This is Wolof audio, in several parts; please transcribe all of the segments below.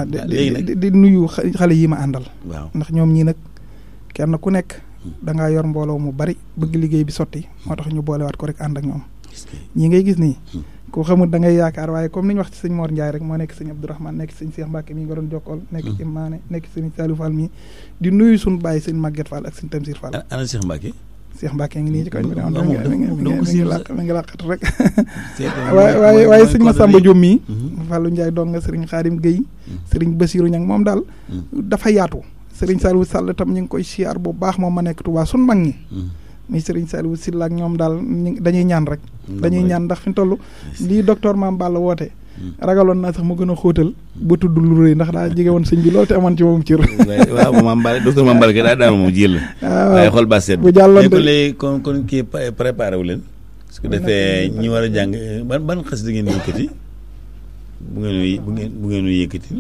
di nuyu xale yi ma àndal. waaw ndax ñoom ñii nag kenn ku nekk da ngaa yor mbooloo mu bari bëgg liggéey bi sotti moo tax ñu boolewaat ko rek ànd ak ñoom. ñii ngay gis nii. ku xamul da ngay yaakaar waaye comme ni ñu wax ci sëñ Mor Ndiaye rek moo nekk sëñ Abdourahmane nekk sëñ Cheikh Mbacke mi nga doon jokkool nekk ci Maane nekk sëñ Saliou Fall mi di nuyu suñu bàyyi sëñ Maguette Fall ak sëñ Tamsir Fall. ana Cheikh Mbacke. Cheikh Mbacke ngi nii ci koñ bi mi ngi làqat rek waaye sëñ Massamba Diom mii Fallou Ndiaye doon nga sëriñ Xaadim Guèye sëriñ Bassirou Niang moom daal dafa yaatu sëriñ Saliou Sall tam ñu ngi koy siyaar bu baax moom ma nekk Touba sun mag ñi muy sëriñ Saliou Sylla ak ñoom daal dañuy ñaan rek dañuy ñaan ndax fi mu toll lii docteur Mame Balla woote ragaloon naa sax mu gën a xóotal ba tudd lu rëy ndax daa jege woon sëñ bi loolu te amoon ci moom cër. waaw Mame Balla docteur Mame Balla daa daan moom jël. waaye xool ba seet bu jàlloon ko léegi kon kii préparé wu leen. su ko defee ñi war a jàng ban xas da ngeen yëkkati bu ngeen yëkkati.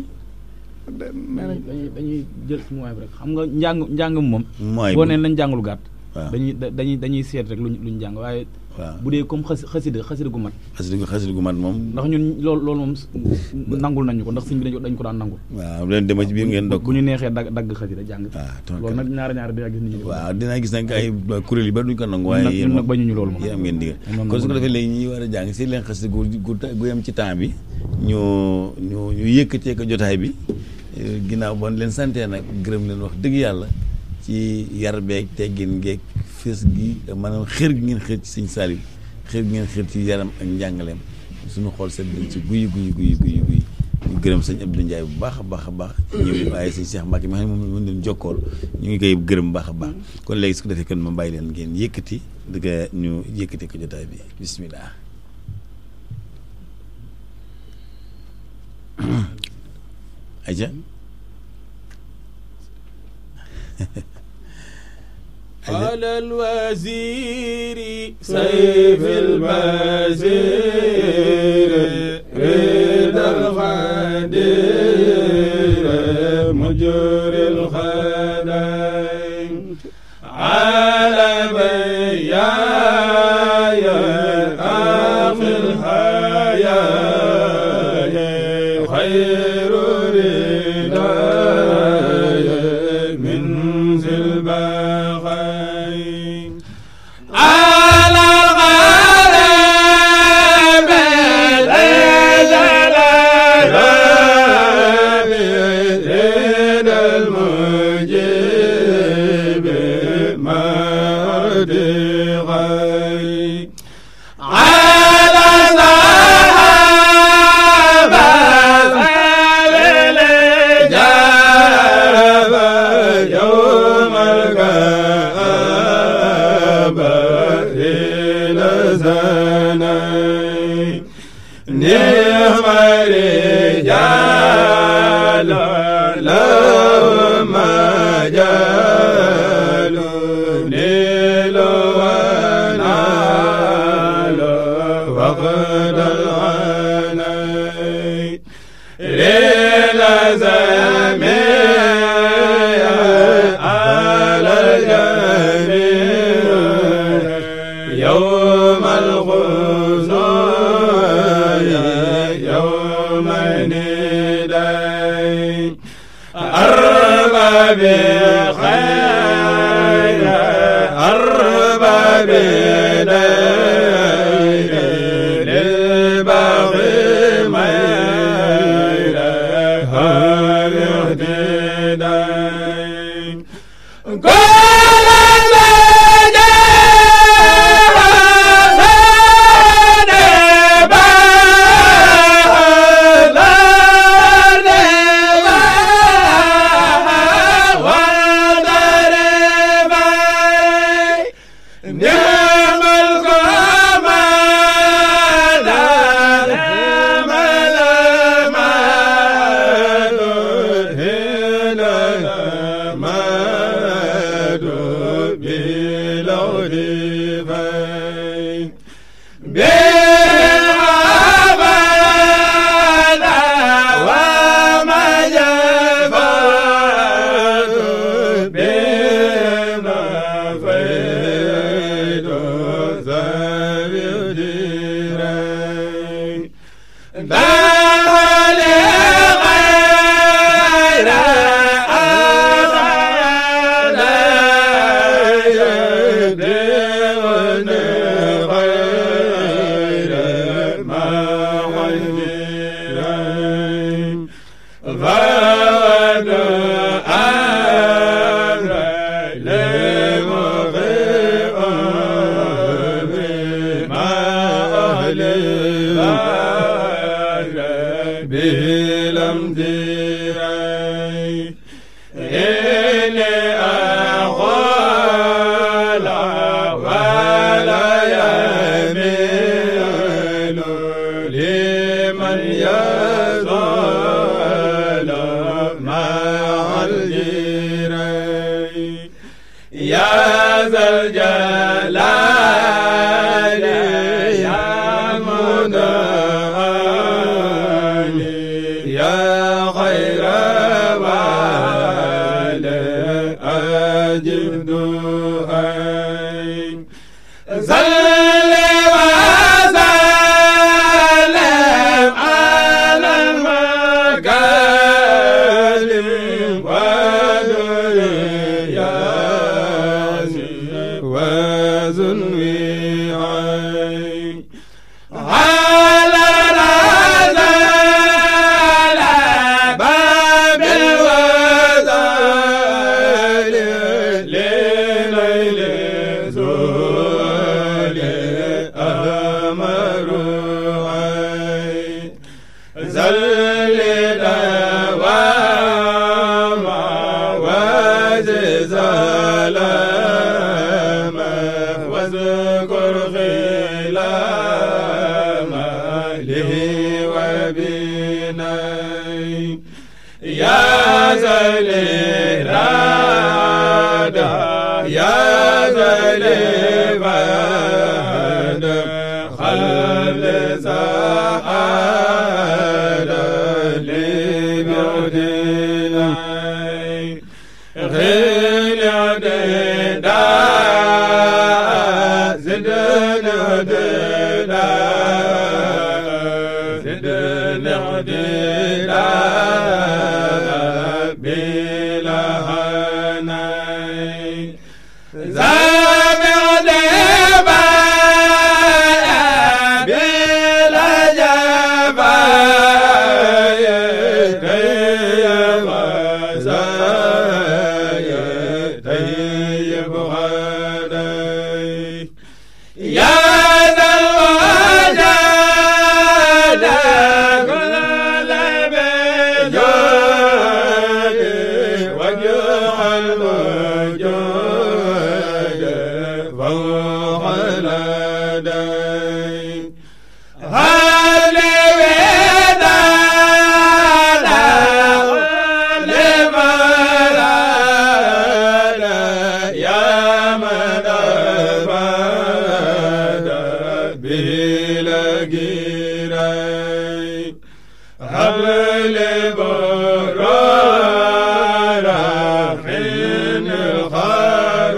dañuy jël si mooy bi rek xam nga njàng moom. mooy boo nee nañ jàngulu gàtt. waaw dañuy seet rek luñ jàng waaye. waaw bu dee comme xasida gu mat. xasida gu mat moom. ndax ñun loolu moom nangul nañu ko ndax sëñ bi dañ ko daan nangul. waaw bu leen demee ci biir ngeen dog bu ñu neexee dagg xasida jàng. waaw loolu nag ñaar dinaa gis nit ñi. waaw dinaa gis nag ay kuréel yi ba duñ ko nangu. waaye yéen nag bañuñu loolu moom yéen am ngeen digal kon su ko defee léegi ñi war a jàng si leen xasida gu yem ci temps bi ñu yëkkatee ko jotaay bi ginnaaw bon leen santee nag gërëm leen wax dëgg yàlla ci yar beeg teggin geeg fës gi maanaam xër gi ngeen xër ci sëñ Saliou xër gi ngeen xër ci yaram ak njàngaleem suñu xool seen dañ ci guy ñu gërëm sëñ Abdou Ndiaye bu baax a baax ñëw waaye sëñ Cheikh Mbacke ma xam ne moom leen jokkool ñu ngi koy gërëm baax a baax kon léegi su ko defee kon ma bàyyi leen ngeen yëkkati dëgg ñu yëkkati ko jotaay bi bismillah aja على الوزير سيف البزير رضا الخدير مجري الخدين على بيايا آخر الحياة خير ردايا من ذي البخير على الغرب المجيب مرد غير على صحابة الإجابة يوم الكعبة إلى زنين نعم رجال لهم مجال نيل ونال وقد العنين ليلة زمية على الجميع يوم الخزوع يوم الندين أرباب خير أرباب دين للباغي ميل هل اهتدين كل فود أمر لمغيب بما أهل به لم ديري إني أقول ولا يميل لمن يزال مع الجيري يا ذا الجلال يا منان يا خير والي أجب دعائي صل وسلم على المكارم ودريات وزنوي على رسول باب الوزال لليل زول أمر زل دواما وزلما واذكر خلاما له وبناي يا زليرادا يا زليباد خل سعادة لبعدناي غير عددا زدنا عددا زدنا عددا بلا هناي زابع دبا بلا جبا طيب غداي يا ذا الوجد كل بجود وجه الوجود فوق لدي هل ودانا لمرانا يا من أفاد بلا جيري حبل برارا حين الخرار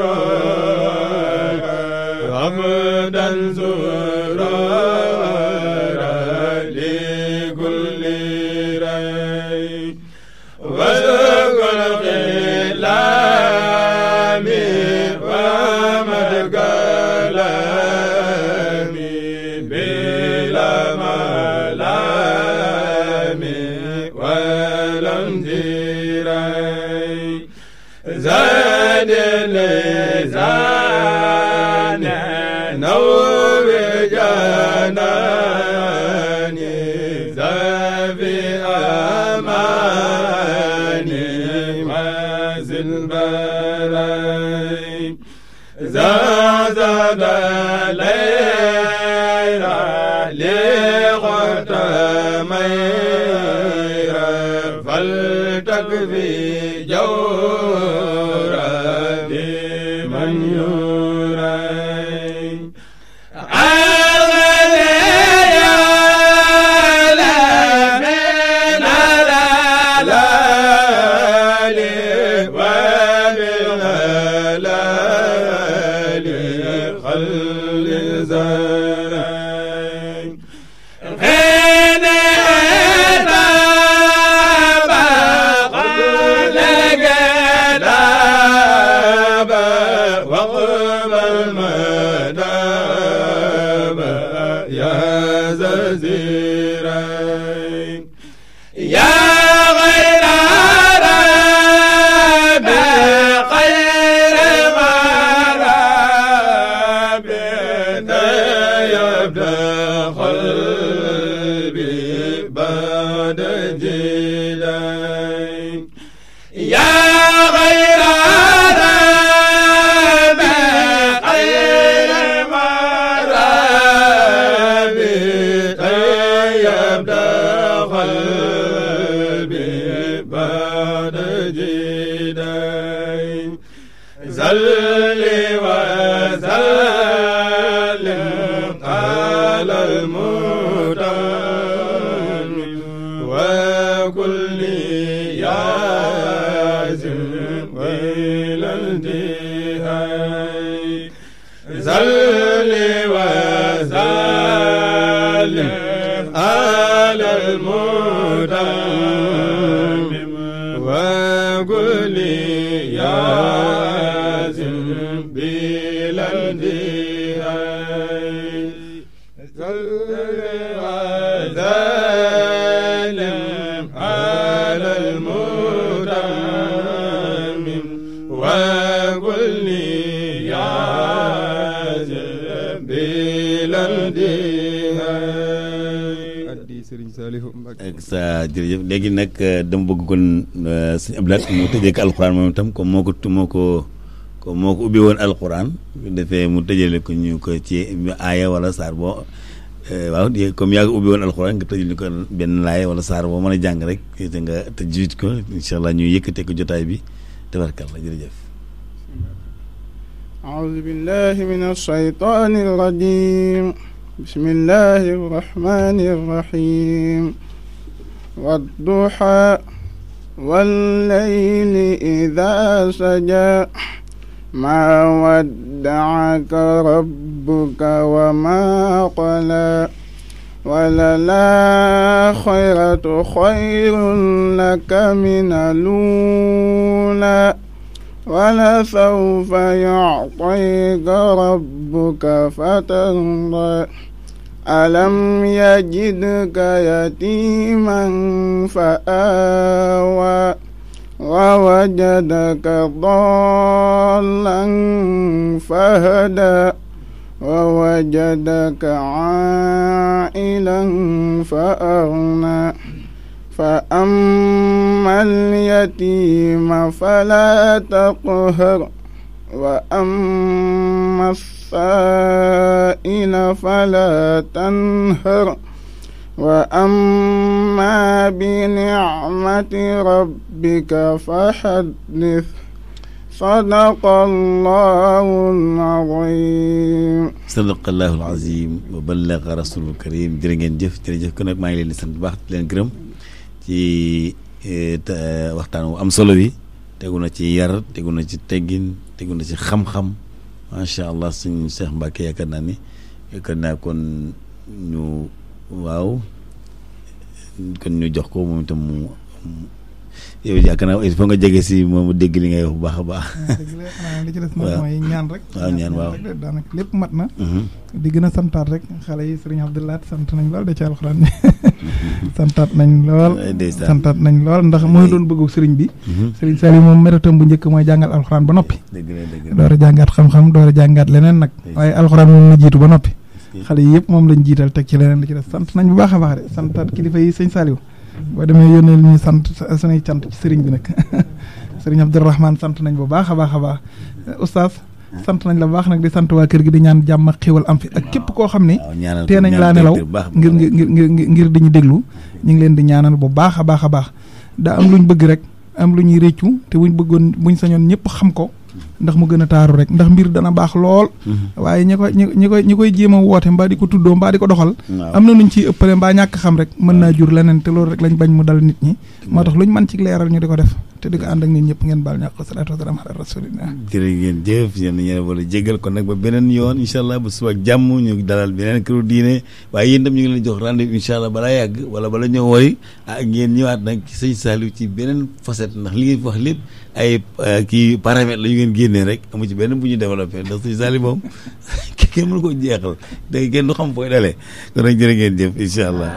عبدا زرارا لكل ري وذكر كلامي ومد كلامي بلا ملامي ولم جيري زاد اللسان نور جناني زافي أماني وزن براي زاد ليلى لختميرا فلتكفي جورا لمن يري لا بعد جداي صلي وسلم على المتمم وكل ياسم إلى الانتهاء صلي وسلم على المتمم وكل ياسم بلا انتهاء صلي وسلم على المتمم وكل ياسم بلا انتهاء addi Serigne Saliou Mbacké ak sa jërëjëf léegi nag dama bëgg kon sëñ Abdoulaye mu tëjee ko alxuraan moom itam comme moo ko ubbi woon alxuraan bu defee mu tëjale ko ñu ko ci aaya wala saar boo waaw comme yaa ngi ubbi woon alxuraan nga tëjal ñu ko benn laaya wala saar boo mën a jàng rek te nga tëjit ko incha allah ñu yëkkatee ko jotaay bi tabarkalla jërëjëf. أعوذ بالله من الشيطان الرجيم بسم الله الرحمن الرحيم والضحى والليل إذا سجى ما ودعك ربك وما قلى وللآخرة خير لك من الأولى ولسوف يعطيك ربك فترضى ألم يجدك يتيما فآوى ووجدك ضالا فهدى ووجدك عائلا فأغنى فأما اليتيم فلا تقهر وأما السائل فلا تنهر وأما بنعمة ربك فحدث صدق الله العظيم صدق الله العظيم وبلغ رسول الكريم jërë ngeen jëf jërëjëf kon nag maa ngi leen di sant bu baax di leen gërëm ci waxtaan wu am solo wi tegu na ci yar tegu na ci teggin tegu na ci xam-xam macha allah suñu Cheikh Mbacké yaakaar naa kon ñu waaw kon ñu jox ko moom itam mu yow yaakaar naa il faut nga jege si moom dégg li ngay wax bu baax a baax. dëgg la xanaa li ci des moom mooy ñaan rek. waaw ñaan waaw daanaka lépp mat na. di gën a santaat rek xale yi Serigne Abdoulaye sant nañ lool de ci alxuraan bi santaat nañ lool. santaat nañ lool ndax mooy doon bëggu Serigne bi. Serigne Saliou moom méritam bu njëkk mooy jàngal alxuraan ba noppi. dëgg la dëgg la door a jàngaat xam-xam door a jàngaat leneen nag. waaye alxuraan moom la jiitu ba noppi. xale yi yëpp moom lañ jiital teg ci leneen li ci des sant nañ bu baax a baax de santaat kilifa yi sëñ Saliou. boo demee yónnee li ñuy sant suñuy cant ci sëriñ bi nag sëriñ Abdourahmane sant nañ bu baax a baax a baax oustaz sant nañ la bu baax nag di sant waa kër gi di ñaan jàmm ak xéwal am fi ak képp koo xam ne tee nañ laa nelaw ngir diñu déglu ñu ngi leen di ñaanal bu baax a baax a baax daa am luñ bëgg rek am lu ñuy réccu te buñ sañoon ñëpp xam ko ndax mu gën a taaru rek ndax mbir dana baax lool waaye ñi koy jéem a woote mbaa di ko tuddoo mbaa di ko doxal am na nuñ ciy ëppale mbaa ñàkk xam rek mën naa jur leneen te loolu rek lañ bañ mu dal nit ñi moo tax luñ mën ci leeral ñu di ko def te di ko ànd ak nit ñëpp ngeen baal ñàkk salaatu wasalaam ala rasulillah jërë ngeen jëf yéen ñene wala jégal kon nag ba beneen yoon incha allah ba suba ak jàmm ñu dalal beneen këru diine waaye yéen tam ñu ngi leen jox rendez-vous incha allah balaa yàgg wala bala ñëw wooy ngeen ñëwaat nag ci sëñ Saliou ci beneen facette ndax li ngeen fi wax lépp ay kii paramètres la ñu ngeen génnee rek amu ci benn bu ñu développé ndax sëñ Saliou moom kenn mënu ko jeexal da kenn du xam fooy dalee kon nag jërë ngeen jëf incha allah